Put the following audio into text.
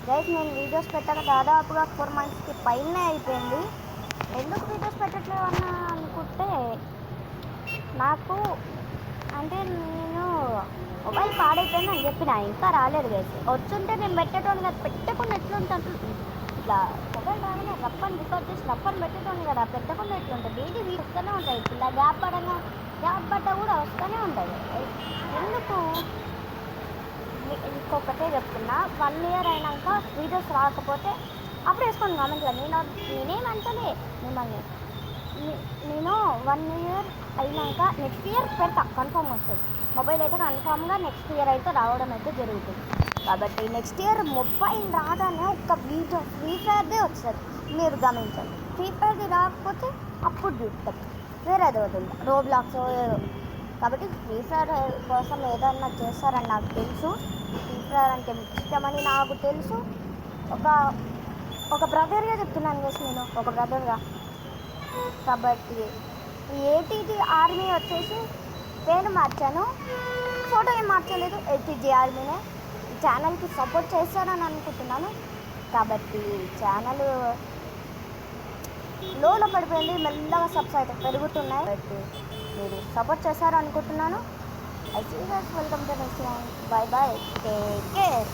Guys నేను videos పెట్టక దాదాపుగా 4 మంత్స్కి పైనే అయిపోయింది. ఎందుకు వీడియోస్ పెట్టట్లేదు అన్న అనుకుంటే నాకు అంటే నేను మొబైల్ పాడైపోయిందని చెప్పిన ఇంకా రాలేదు గైస్. వచ్చుంటే నేను పెట్టేటోని కదా, పెట్టకుండా ఎట్లుంటాను ఇట్లా మొబైల్ రాగానే రప్పని రికార్డ్ చేసి రప్పని పెట్టేటోని కదా, పెట్టకుండా ఎట్లుంటుంది డైలీ వీడియో వస్తూనే ఉంటాయి. ఇలా గ్యాప్ పడ్డ కూడా వస్తూనే ఉంటుంది. ఎందుకు ఇంకొకటే చెప్తున్నా, 1 year అయినాక వీడియోస్ రాకపోతే అప్పుడు వేసుకోండి కామెంట్లో. నేనేమంటలే మిమ్మల్ని. నేను 1 year అయినాక నెక్స్ట్ ఇయర్ పెడతా, కన్ఫామ్ వస్తుంది. మొబైల్ అయితే కన్ఫామ్గా నెక్స్ట్ ఇయర్ అయితే రావడం అయితే జరుగుతుంది. కాబట్టి నెక్స్ట్ ఇయర్ మొబైల్ రాగానే ఒక వీడియో ఫ్రీ ఫైర్దే వస్తుంది, మీరు గమనించండి. ఫ్రీ ఫైర్ది రాకపోతే అప్పుడు చూస్తాం, వేరేది వదులుతాం, రోబ్లాక్స్ ఏదో. కాబట్టి ఫ్రీ ఫైర్ కోసం ఏదన్నా చేస్తారని నాకు తెలుసు. ఫ్రీ ఫైర్ అంటే మీకు ఇష్టమని నాకు తెలుసు. ఒక బ్రదర్గా చెప్తున్నాను కదా, నేను ఒక బ్రదర్గా. కాబట్టి ఏటీజీ ఆర్మీ వచ్చేసి పేరు మార్చాను, ఫోటో ఏం మార్చలేదు, ఏటీజీ ఆర్మీనే. ఈ ఛానల్కి సపోర్ట్ చేస్తారని అనుకుంటున్నాను. కాబట్టి ఛానల్ లోలో పడిపోయింది, మెల్లగా సబ్స్ అయితే పెరుగుతున్నాయి. కాబట్టి మీరు సపోర్ట్ చేస్తారనుకుంటున్నాను. I see you guys, welcome to next one. Bye bye, take care.